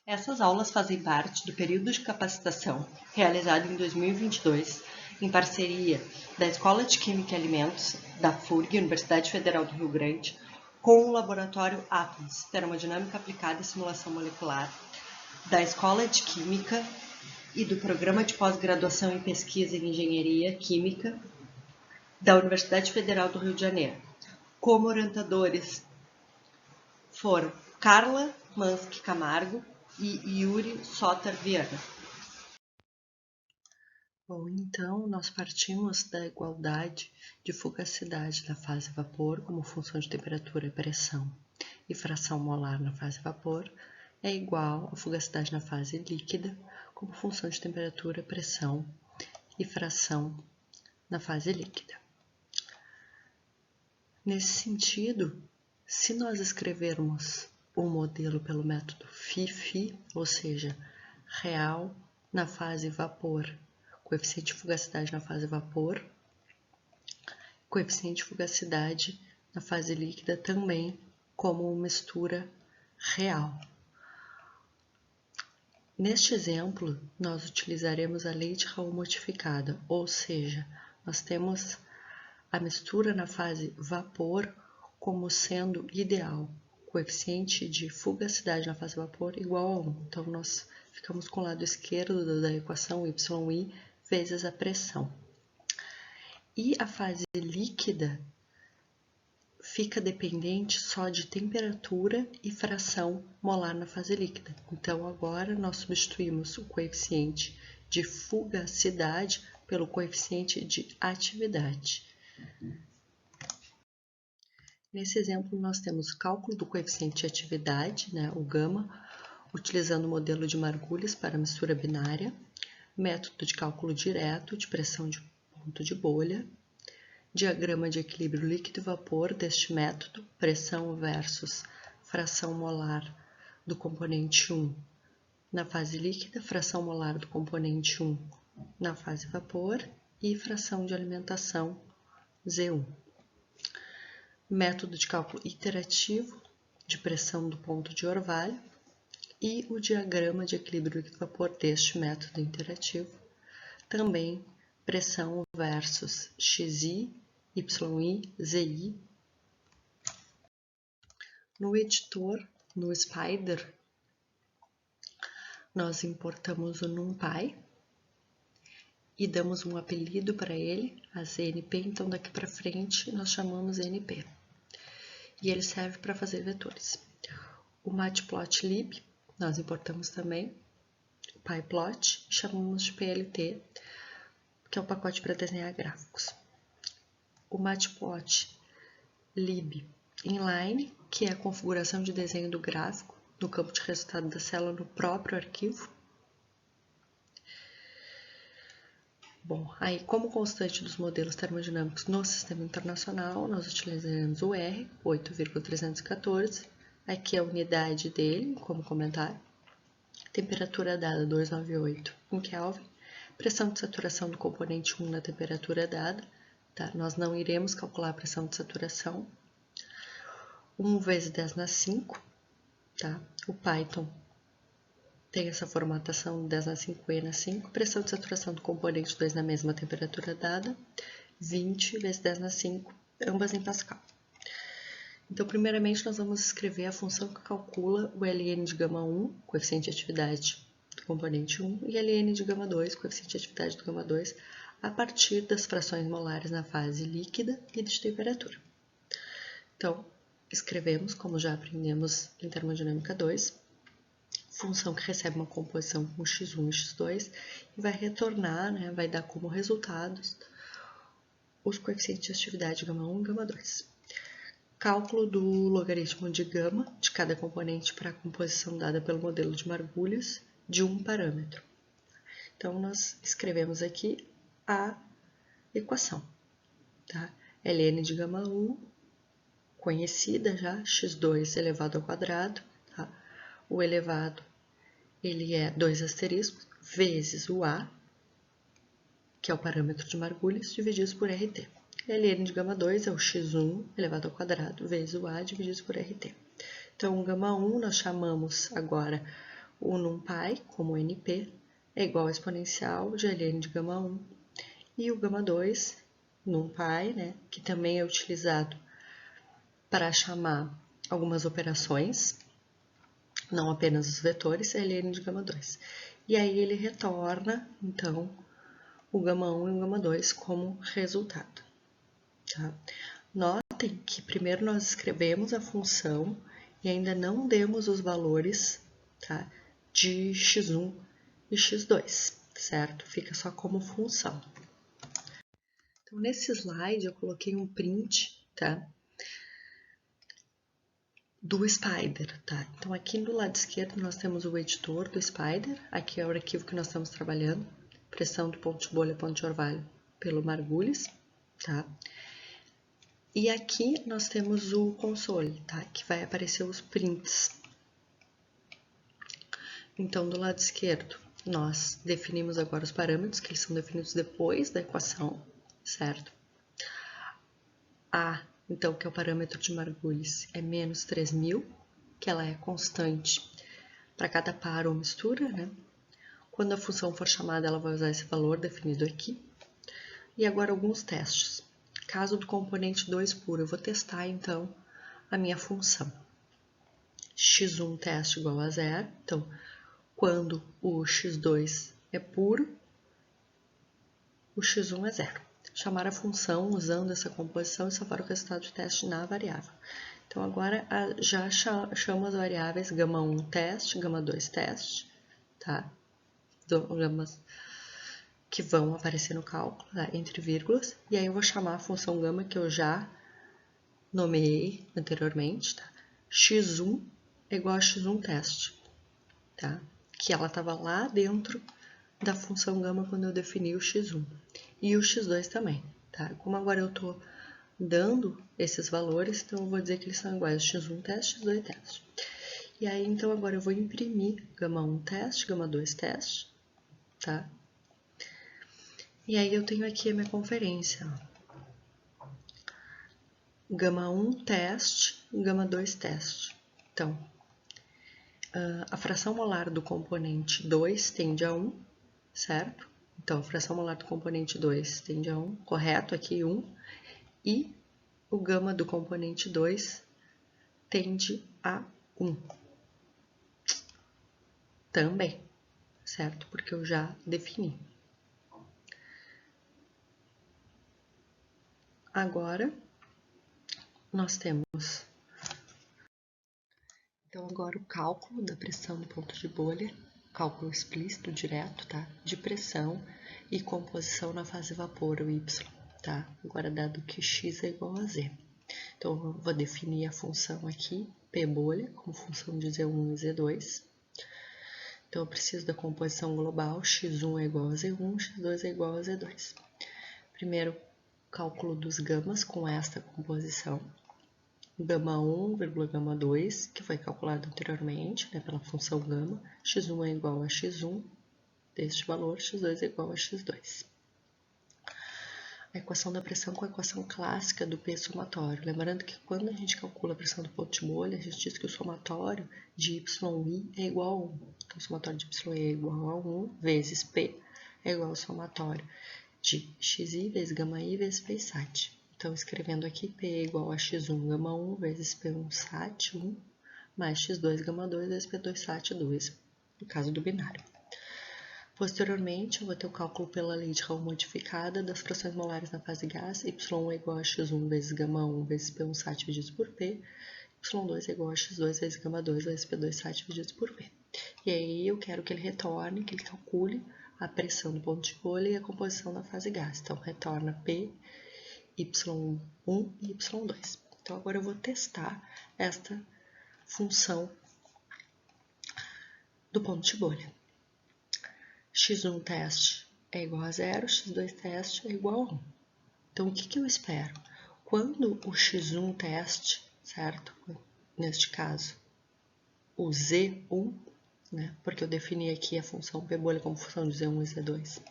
Essas aulas fazem parte do período de capacitação realizado em 2022 em parceria da Escola de Química e Alimentos, da FURG, Universidade Federal do Rio Grande, com o Laboratório Atlas, Termodinâmica Aplicada e Simulação Molecular, da Escola de Química e do Programa de Pós-Graduação em Pesquisa em Engenharia Química da Universidade Federal do Rio de Janeiro. Como orientadores foram Carla Mansky Camargo e Yuri Soter Viana. Bom, então nós partimos da igualdade de fugacidade da fase vapor como função de temperatura e pressão e fração molar na fase vapor é igual à fugacidade na fase líquida como função de temperatura, pressão e fração na fase líquida. Nesse sentido, se nós escrevermos o modelo pelo método Phi-Phi, ou seja, real na fase vapor, coeficiente de fugacidade na fase vapor, coeficiente de fugacidade na fase líquida também como mistura real. Neste exemplo, nós utilizaremos a lei de Raoult modificada, ou seja, nós temos a mistura na fase vapor como sendo ideal, coeficiente de fugacidade na fase vapor igual a 1. Então, nós ficamos com o lado esquerdo da equação YI vezes a pressão. E a fase líquida fica dependente só de temperatura e fração molar na fase líquida. Então, agora nós substituímos o coeficiente de fugacidade pelo coeficiente de atividade. Nesse exemplo, nós temos o cálculo do coeficiente de atividade, o gama, utilizando o modelo de Margulis para mistura binária, método de cálculo direto de pressão de ponto de bolha, diagrama de equilíbrio líquido e vapor deste método, pressão versus fração molar do componente 1 na fase líquida, fração molar do componente 1 na fase vapor e fração de alimentação Z1. Método de cálculo iterativo de pressão do ponto de orvalho e o diagrama de equilíbrio líquido-vapor deste método iterativo. Também pressão versus XI, YI, ZI. No editor, no Spider, nós importamos o NumPy e damos um apelido para ele, a ZNP, então daqui para frente nós chamamos NP. E ele serve para fazer vetores. O Matplotlib, nós importamos também o PyPlot, chamamos de PLT, que é o pacote para desenhar gráficos. O Matplotlib inline, que é a configuração de desenho do gráfico no campo de resultado da célula no próprio arquivo. Bom, aí como constante dos modelos termodinâmicos no sistema internacional, nós utilizaremos o R, 8,314, aqui é a unidade dele, como comentário, temperatura dada 298 em Kelvin, pressão de saturação do componente 1 na temperatura dada, tá? Nós não iremos calcular a pressão de saturação, 1 vezes 10 na 5, tá? O Python tem essa formatação 10 na 5, E na 5, pressão de saturação do componente 2 na mesma temperatura dada, 20 vezes 10 na 5, ambas em Pascal. Então, primeiramente, nós vamos escrever a função que calcula o ln de gama 1, coeficiente de atividade do componente 1, e ln de gama 2, coeficiente de atividade do gama 2, a partir das frações molares na fase líquida e de temperatura. Então, escrevemos, como já aprendemos em termodinâmica 2, função que recebe uma composição com x1 e x2 e vai retornar, vai dar como resultados os coeficientes de atividade gama 1 e gama 2. Cálculo do logaritmo de gama de cada componente para a composição dada pelo modelo de Margulis de um parâmetro. Então, nós escrevemos aqui a equação, tá? ln de gama 1, conhecida já, x2 elevado ao quadrado, tá? O elevado, ele é 2 asteriscos, vezes o A, que é o parâmetro de Margulis, divididos por RT. ln de gama 2 é o x1 elevado ao quadrado, vezes o A, divididos por RT. Então, o gama 1 nós chamamos agora o NumPy, como NP, é igual ao exponencial de ln de gama 1. E o gama 2, NumPy, né, que também é utilizado para chamar algumas operações, não apenas os vetores, é ln de gama 2. E aí ele retorna, então, o gama 1 e o gama 2 como resultado. Tá? Notem que primeiro nós escrevemos a função e ainda não demos os valores, tá, de x1 e x2, certo? Fica só como função. Então, nesse slide eu coloquei um print, tá, do Spider, tá? Então, aqui do lado esquerdo nós temos o editor do Spider, aqui é o arquivo que nós estamos trabalhando, pressão do ponto de bolha, ponto de orvalho pelo Margulis, tá? E aqui nós temos o console, tá? Que vai aparecer os prints. Então, do lado esquerdo, nós definimos agora os parâmetros, que eles são definidos depois da equação, certo? A, então, que é o parâmetro de Margulis, é menos 3.000, que ela é constante para cada par ou mistura, né? Quando a função for chamada, ela vai usar esse valor definido aqui. E agora alguns testes. Caso do componente 2 puro, eu vou testar, então, a minha função. x1 teste igual a 0. Então, quando o x2 é puro, o x1 é 0. Chamar a função usando essa composição e salvar o resultado de teste na variável. Então, agora já chamo as variáveis γ1 teste, γ2 teste, tá? Gamas que vão aparecer no cálculo, tá? Entre vírgulas. E aí eu vou chamar a função γ que eu já nomeei anteriormente, tá? x1 é igual a x1 teste, tá? Que ela estava lá dentro da função γ quando eu defini o x1. E o x2 também, tá? Como agora eu estou dando esses valores, então eu vou dizer que eles são iguais a x1 teste, x2 teste. E aí, então, agora eu vou imprimir γ1 teste, γ2 teste, tá? E aí eu tenho aqui a minha conferência, ó. γ1 teste, γ2 teste. Então, a fração molar do componente 2 tende a 1, certo? Então, a fração molar do componente 2 tende a 1, correto? Aqui 1. E o γ do componente 2 tende a 1. Também, certo? Porque eu já defini. Agora, nós temos... Então, agora o cálculo da pressão do ponto de bolha, cálculo explícito, direto, tá? De pressão e composição na fase vapor, o Y, tá? Agora, dado que x é igual a z. Então, eu vou definir a função aqui, P bolha, como função de Z1 e Z2. Então, eu preciso da composição global, x1 é igual a Z1, x2 é igual a Z2. Primeiro, cálculo dos gamas com esta composição. γ1, γ2, que foi calculado anteriormente, né, pela função γ. x1 é igual a x1 deste valor, x2 é igual a x2. A equação da pressão com a equação clássica do P somatório. Lembrando que quando a gente calcula a pressão do ponto de bolha, a gente diz que o somatório de YI é igual a 1. Então, o somatório de YI é igual a 1 vezes P é igual ao somatório de XI vezes γI vezes PSAT. Então, escrevendo aqui, P é igual a x1 γ1 vezes P1 SAT 1 mais x2 γ2 vezes P2 SAT 2, no caso do binário. Posteriormente, eu vou ter o cálculo pela lei de Raul modificada das frações molares na fase gás, y1 é igual a x1 vezes γ1 vezes P1 SAT dividido por P, y2 é igual a x2 vezes γ2 vezes P2 SAT dividido por P. E aí, eu quero que ele retorne, que ele calcule a pressão do ponto de bolha e a composição da fase gás. Então, retorna P, y1 e y2. Então, agora eu vou testar esta função do ponto de bolha. x1 teste é igual a 0, x2 teste é igual a 1. Então, o que eu espero? Quando o x1 teste, certo? Neste caso, o z1, né? Porque eu defini aqui a função P bolha como função de z1 e z2.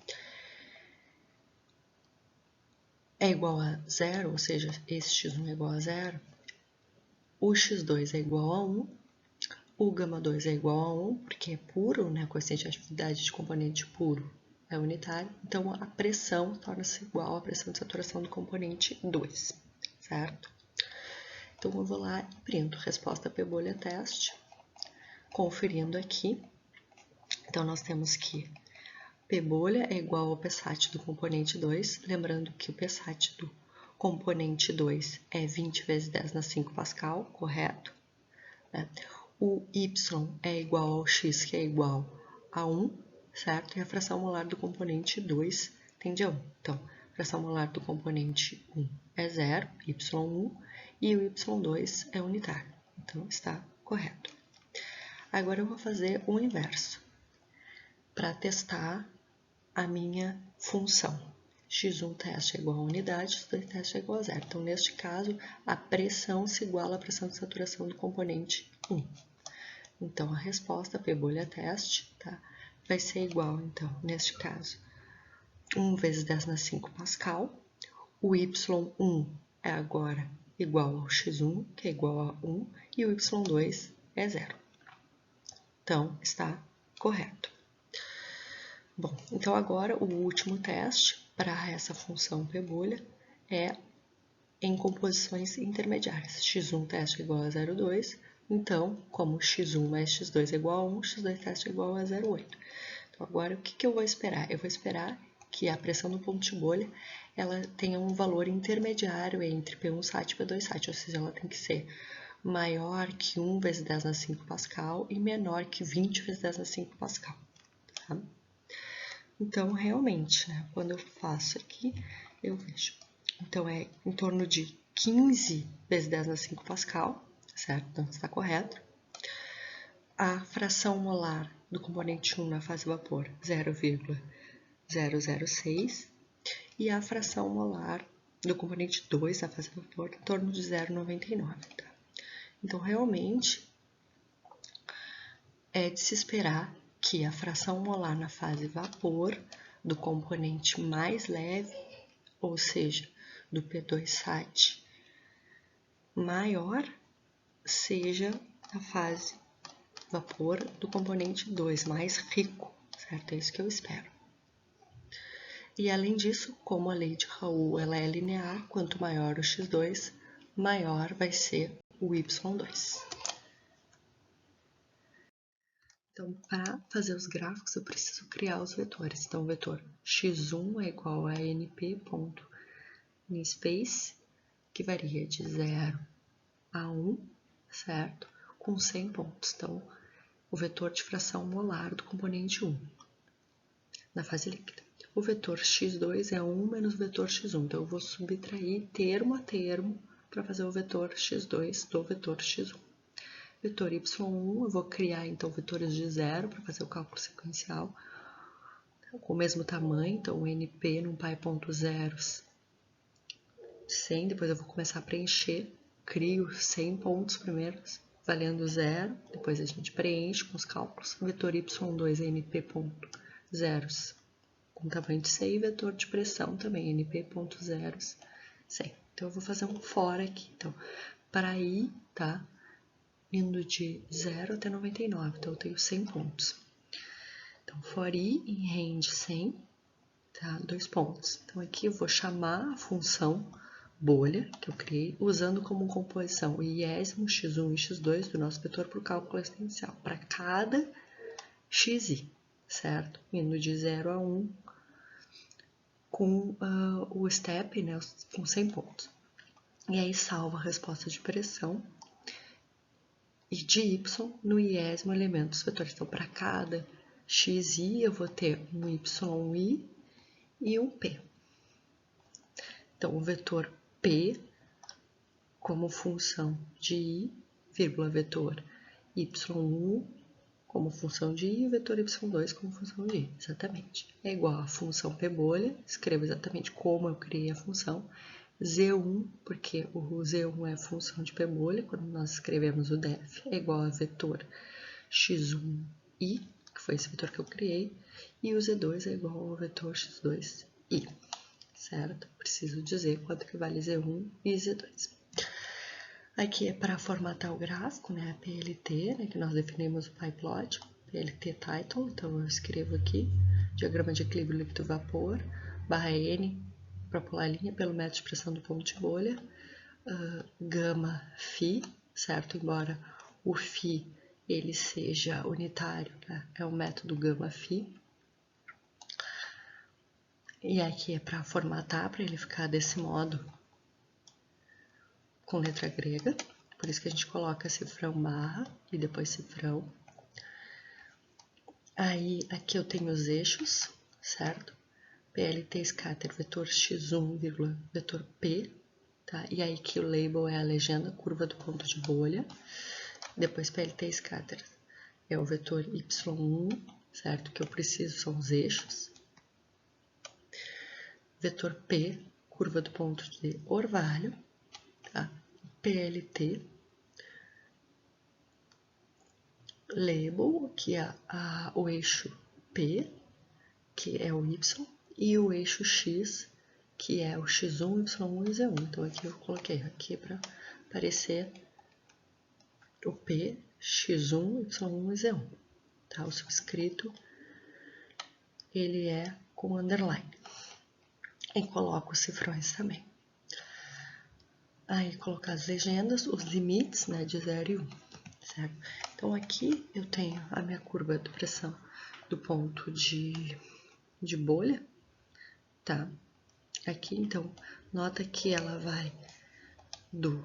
É igual a 0, ou seja, esse x1 é igual a 0, o x2 é igual a 1, O gama 2 é igual a 1, porque é puro, né? A coeficiente de atividade de componente puro é unitário. Então, a pressão torna-se igual à pressão de saturação do componente 2, certo? Então, eu vou lá e printo resposta P bolha teste, conferindo aqui. Então, nós temos que P bolha é igual ao PSAT do componente 2, lembrando que o PSAT do componente 2 é 20 vezes 10 na 5 Pascal, correto? Né? O Y é igual ao X, que é igual a 1, certo? E a fração molar do componente 2 tende a 1. Então, a fração molar do componente 1 é 0, Y1, e o Y2 é unitário. Então, está correto. Agora, eu vou fazer o inverso, para testar a minha função. X1 teste é igual a unidade, X2 teste é igual a 0. Então, neste caso, a pressão se iguala à pressão de saturação do componente 1. Então, a resposta P bolha teste, tá, vai ser igual, então, neste caso, 1 vezes 10 na 5 Pascal. O Y1 é agora igual ao X1, que é igual a 1, e o Y2 é 0. Então, está correto. Bom, então agora o último teste para essa função P bolha é em composições intermediárias. X1 teste é igual a 0,2, então, como x1 mais x2 é igual a 1, x2 teste é igual a 0,8. Então, agora, o que eu vou esperar? Eu vou esperar que a pressão do ponto de bolha ela tenha um valor intermediário entre P1 SAT e P2 SAT, ou seja, ela tem que ser maior que 1 vezes 10 na 5 Pascal e menor que 20 vezes 10 na 5 Pascal. Tá? Então, realmente, né, quando eu faço aqui, eu vejo. Então, é em torno de 15 vezes 10 na 5 Pascal, certo? Então, está correto. A fração molar do componente 1 na fase vapor, 0,006. E a fração molar do componente 2 na fase vapor, em torno de 0,99. Tá? Então, realmente, é de se esperar que a fração molar na fase vapor do componente mais leve, ou seja, do P2 SAT maior, seja a fase vapor do componente 2, mais rico, certo? É isso que eu espero. E além disso, como a lei de Raoult ela é linear, quanto maior o x2, maior vai ser o y2. Então, para fazer os gráficos, eu preciso criar os vetores. Então, o vetor x1 é igual a np.inspace, que varia de 0 a 1, certo? Com 100 pontos. Então, o vetor de fração molar do componente 1, na fase líquida. O vetor x2 é 1 menos o vetor x1. Então, eu vou subtrair termo a termo para fazer o vetor x2 do vetor x1. Vetor y1, eu vou criar, então, vetores de 0 para fazer o cálculo sequencial, com o mesmo tamanho, então, o np num pi.zeros 100, depois eu vou começar a preencher, crio 100 pontos primeiro, valendo 0, depois a gente preenche com os cálculos. Vetor y2 é np.zeros com tamanho de 100 e vetor de pressão também, np.zeros 100. Então, eu vou fazer um for aqui. Então, para i, tá? Indo de 0 até 99, então eu tenho 100 pontos. Então, for i em range 100, tá? 2 pontos. Então, aqui eu vou chamar a função bolha, que eu criei, usando como composição o iésimo x1 e x2 do nosso vetor para o cálculo exponencial, para cada xi, certo? Indo de 0 a 1, com o step, né, com 100 pontos. E aí, salvo a resposta de pressão e de y no iésimo elemento dos vetores. Então, para cada xi, eu vou ter um yi e um p. Então, o vetor p como função de i, vírgula, vetor y1 como função de i e o vetor y2 como função de i. Exatamente. É igual à função p bolha, escrevo exatamente como eu criei a função. Z1, porque o Z1 é a função de P bolha, quando nós escrevemos o def, é igual a vetor x1i, que foi esse vetor que eu criei, e o Z2 é igual ao vetor x2i, certo? Preciso dizer quanto que vale Z1 e Z2. Aqui é para formatar o gráfico, né? PLT, né? Que nós definimos o PyPlot, PLT Title, então eu escrevo aqui, diagrama de equilíbrio líquido-vapor, barra N, para pular a linha pelo método de pressão do ponto de bolha, gama Φ, certo? Embora o Φ ele seja unitário, né? É o método gama Φ. E aqui é para formatar, para ele ficar desse modo, com letra grega. Por isso que a gente coloca cifrão barra e depois cifrão. Aí, aqui eu tenho os eixos, certo? PLT scatter vetor x1, vetor p, tá? E aí que o label é a legenda, curva do ponto de bolha. Depois PLT scatter é o vetor y1, certo? Que eu preciso são os eixos. Vetor p, curva do ponto de orvalho, tá? PLT, label, que é o eixo p, que é o y, e o eixo x, que é o x1, y1 e z1. Então, aqui eu coloquei aqui para aparecer o p, x1, y1 e z1. Tá? O subscrito, ele é com underline. E coloco os cifrões também. Aí, colocar as legendas, os limites, né, de 0 e 1, certo? Então, aqui eu tenho a minha curva de pressão do ponto de bolha, tá? Aqui, então, nota que ela vai do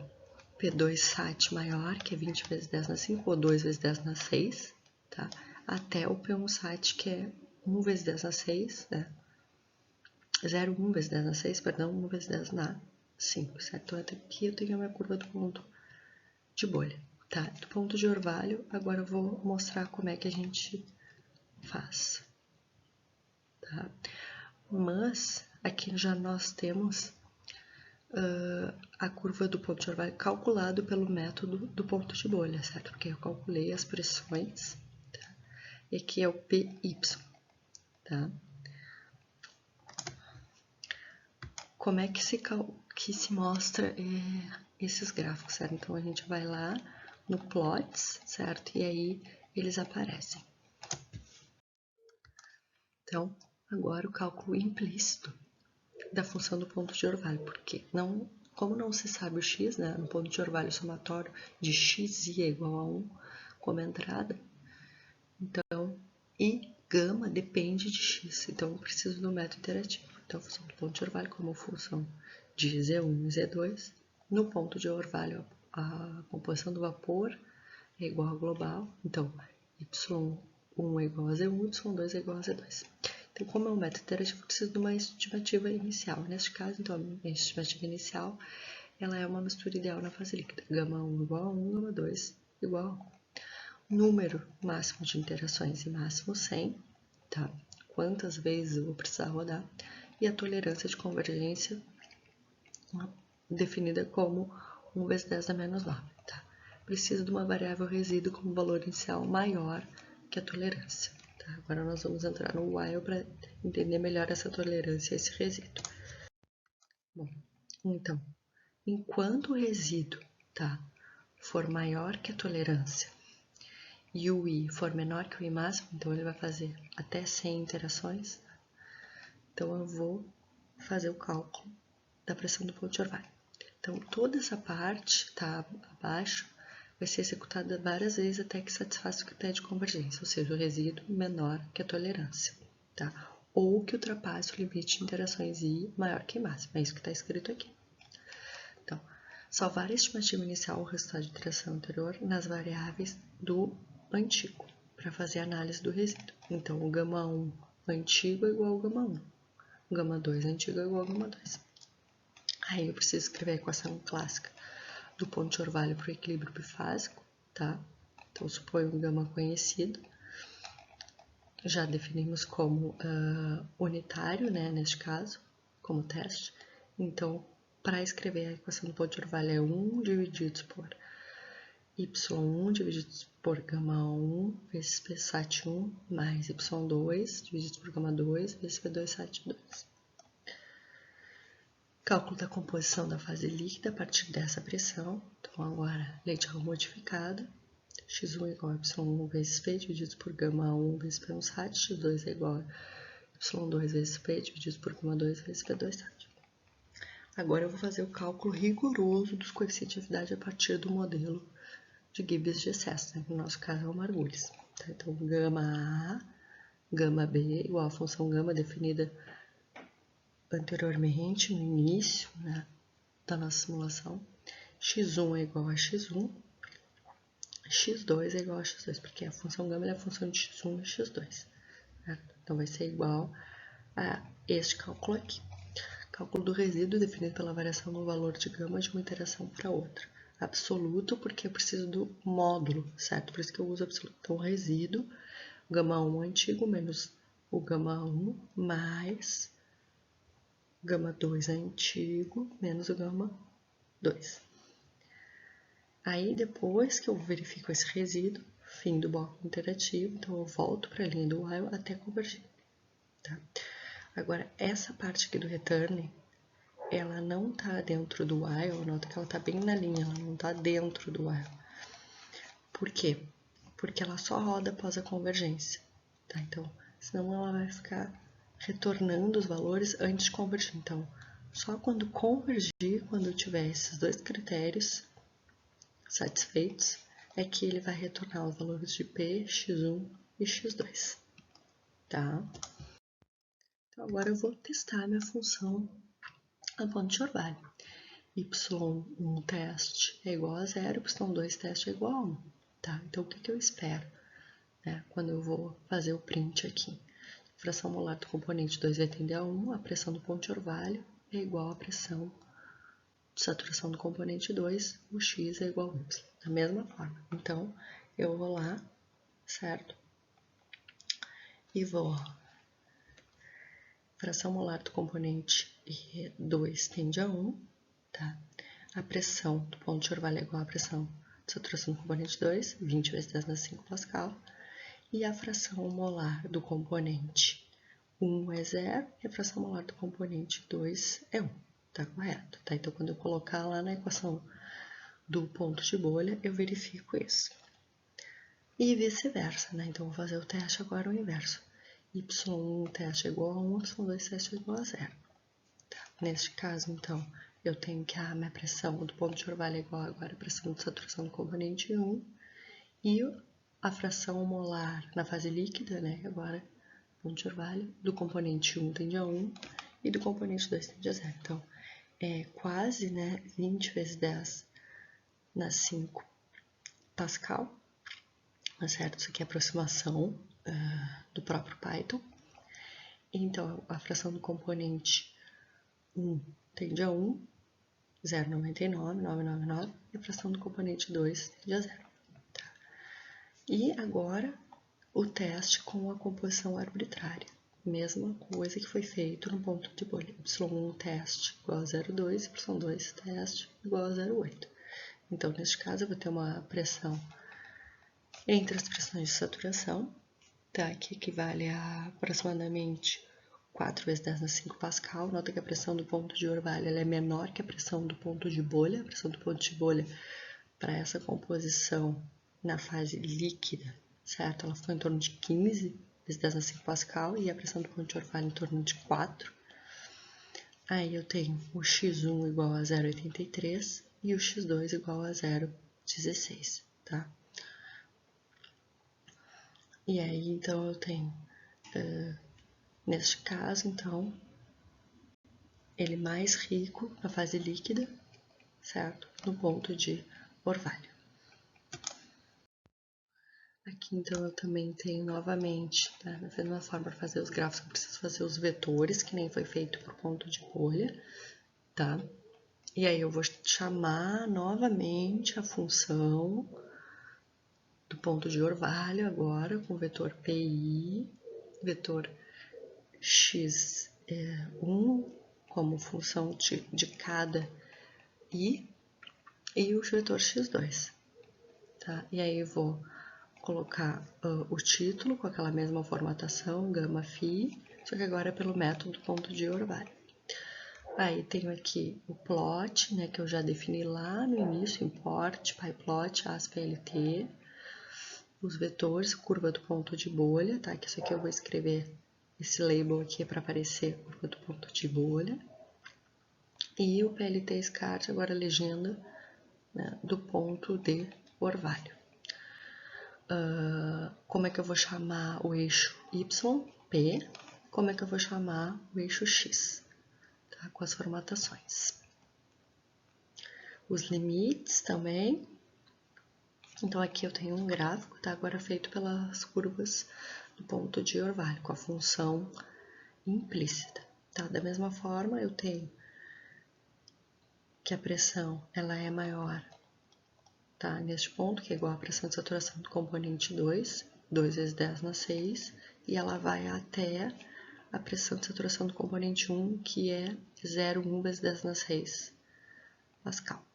P2 SAT maior, que é 20 vezes 10 na 5, ou 2 vezes 10 na 6, tá? Até o P1 SAT, que é 1 vezes 10 na 6, né? 0,1 vezes 10 na 6, perdão, 1 vezes 10 na 5, certo? Então, até aqui eu tenho a minha curva do ponto de bolha, tá? Do ponto de orvalho, agora eu vou mostrar como é que a gente faz, tá? Mas, aqui já nós temos a curva do ponto de orvalho calculado pelo método do ponto de bolha, certo? Porque eu calculei as pressões, tá? E aqui é o PY, tá? Como é que se mostra esses gráficos, certo? Então, a gente vai lá no plots, certo? E aí, eles aparecem. Então, agora o cálculo implícito da função do ponto de orvalho, porque como não se sabe o x, né, no ponto de orvalho somatório de xi é igual a 1 como entrada, então, e gama depende de x, então eu preciso do método iterativo. Então, a função do ponto de orvalho como função de Z1 e Z2, no ponto de orvalho a composição do vapor é igual ao global, então y1 é igual a Z1, y2 é igual a Z2. Então, como é um método iterativo, eu preciso de uma estimativa inicial. Neste caso, então, a estimativa inicial ela é uma mistura ideal na fase líquida. Gama 1 igual a 1, gama 2 igual a 1. Número máximo de interações e máximo 100, tá? Quantas vezes eu vou precisar rodar. E a tolerância de convergência definida como 1 vezes 10 a menos 9, tá? Preciso de uma variável resíduo com valor inicial maior que a tolerância. Tá? Agora nós vamos entrar no while para entender melhor essa tolerância e esse resíduo. Bom, então, enquanto o resíduo, tá, for maior que a tolerância e o I for menor que o I máximo, então ele vai fazer até 100 interações, então eu vou fazer o cálculo da pressão do ponto de orvalho. Então, toda essa parte, tá, abaixo, vai ser executada várias vezes até que satisfaça o critério de convergência, ou seja, o resíduo menor que a tolerância, tá? Ou que ultrapasse o limite de interações I maior que I máximo, é isso que está escrito aqui. Então, salvar a estimativa inicial ou resultado de interação anterior nas variáveis do antigo, para fazer a análise do resíduo. Então, o gama 1 antigo é igual ao gama 1, o gama 2 antigo é igual ao gama 2. Aí eu preciso escrever a equação clássica do ponto de orvalho para o equilíbrio bifásico, tá? Então, suponho um gama conhecido. Já definimos como unitário, né, neste caso, como teste. Então, para escrever a equação do ponto de orvalho é 1 dividido por y1 dividido por gama 1 vezes p sat 1 mais y2 dividido por gama 2 vezes p2 sat 2. Cálculo da composição da fase líquida a partir dessa pressão. Então, agora, Leitão modificada. X1 é igual a Y1 vezes P dividido por γ1 vezes P1 sat. X2 é igual a Y2 vezes P dividido por γ2 vezes P2 sat. Agora eu vou fazer o cálculo rigoroso dos coeficientes de atividade a partir do modelo de Gibbs de excesso, né? No nosso caso é o Margulis. Tá? Então, γA, γB igual a função γ definida anteriormente, no início, né, da nossa simulação. X1 é igual a X1, X2 é igual a X2, porque a função γ é a função de X1 e X2. Certo? Então, vai ser igual a este cálculo aqui. Cálculo do resíduo definido pela variação no valor de γ de uma interação para outra. Absoluto, porque eu preciso do módulo, certo? Por isso que eu uso absoluto. Então, o resíduo, γ1 antigo menos o γ1 mais γ2 antigo menos o γ2. Aí, depois que eu verifico esse resíduo, fim do bloco interativo, então eu volto para a linha do while até convergir. Tá? Agora, essa parte aqui do return, ela não está dentro do while, nota que ela está bem na linha, ela não está dentro do while. Por quê? Porque ela só roda após a convergência. Tá? Então, senão ela vai ficar retornando os valores antes de convergir. Então, só quando convergir, quando eu tiver esses dois critérios satisfeitos, é que ele vai retornar os valores de P, X1 e X2. Tá? Então, agora eu vou testar a minha função a ponto de orvalho. Y1 teste é igual a 0, Y2 teste é igual a 1. Tá? Então, o que eu espero, né, quando eu vou fazer o print aqui? A fração molar do componente 2 vai tender a 1, a pressão do ponto de orvalho é igual à pressão de saturação do componente 2, o X é igual a Y, da mesma forma. Então, eu vou lá, certo? E vou, fração molar do componente 2 tende a 1, tá? A pressão do ponto de orvalho é igual à pressão de saturação do componente 2, 20 vezes 10 na 5 Pascal, e a fração molar do componente 1 é 0 e a fração molar do componente 2 é 1. Tá correto, tá? Então, quando eu colocar lá na equação do ponto de bolha, eu verifico isso. E vice-versa, né? Então, vou fazer o teste agora o inverso. Y1 teste é igual a 1, Y2 teste é igual a 0. Tá? Neste caso, então, eu tenho que a minha pressão do ponto de orvalho é igual agora à pressão de saturação do componente 1 e a fração molar na fase líquida, né? Agora, ponto de orvalho, do componente 1 tende a 1 e do componente 2 tende a 0. Então, é quase, né, 20 vezes 10 na 5 Pascal, tá certo? Isso aqui é aproximação do próprio Python. Então, a fração do componente 1 tende a 1, 0,99, 999, e a fração do componente 2 tende a 0. Tá? E agora, o teste com a composição arbitrária. Mesma coisa que foi feito no ponto de bolha. Y1 teste igual a 0,2, Y2 teste igual a 0,8. Então, neste caso, eu vou ter uma pressão entre as pressões de saturação, tá? Que equivale a aproximadamente 4 vezes 10 na 5 Pascal. Nota que a pressão do ponto de orvalho ela é menor que a pressão do ponto de bolha. A pressão do ponto de bolha para essa composição na fase líquida, certo? Ela ficou em torno de 15 vezes 10 na 5 Pascal e a pressão do ponto de orvalho em torno de 4. Aí eu tenho o X1 igual a 0,83 e o X2 igual a 0,16, tá? E aí, então, eu tenho, neste caso, então, ele mais rico na fase líquida, certo? No ponto de orvalho. Aqui, então, eu também tenho novamente, tá? Da mesma forma, para fazer os gráficos, eu preciso fazer os vetores, que nem foi feito por ponto de bolha, tá? E aí, eu vou chamar novamente a função do ponto de orvalho agora, com o vetor PI, vetor x1 como função de cada i, e o vetor x2, tá? E aí eu vou colocar o título com aquela mesma formatação, γ φ, só que agora é pelo método ponto de orvalho. Aí tenho aqui o plot, né, que eu já defini lá no início, import, pyplot, ASP.LT, os vetores, curva do ponto de bolha, tá? Que isso aqui eu vou escrever, esse label aqui é para aparecer curva do ponto de bolha. E o PLT SCART, agora a legenda, né, do ponto de orvalho. Como é que eu vou chamar o eixo Y, P? Como é que eu vou chamar o eixo X? Tá? Com as formatações. Os limites também. Então, aqui eu tenho um gráfico, tá? Agora feito pelas curvas do ponto de orvalho, com a função implícita, tá? Da mesma forma, eu tenho que a pressão, ela é maior, tá? Neste ponto, que é igual à pressão de saturação do componente 2, 2 vezes 10 na 6, e ela vai até a pressão de saturação do componente 1, que é 0,1 vezes 10 na 6 Pascal.